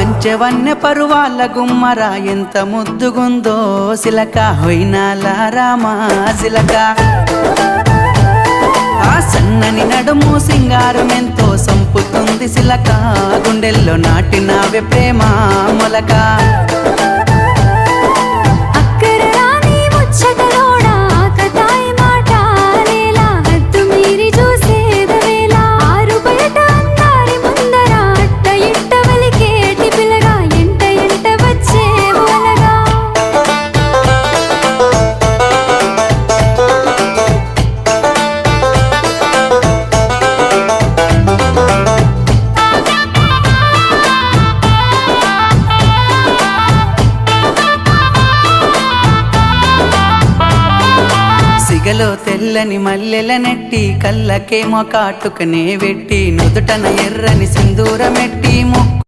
పంచవన్నె పరువాల గుమ్మరా ఎంత ముద్దుగుందో సిలక హొయినాల రామా సిలక ఆ సన్నని నడుము సింగారం ఎంతో సంపుతుంది సిలక గుండెల్లో నాటినావే ప్రేమ మొలక సిగలో తెల్లని మల్లెల నెట్టి కళ్ళకేమో కాటుకనే వెట్టి నుదుటన ఎర్రని సింధూరమెట్టి ముక్కు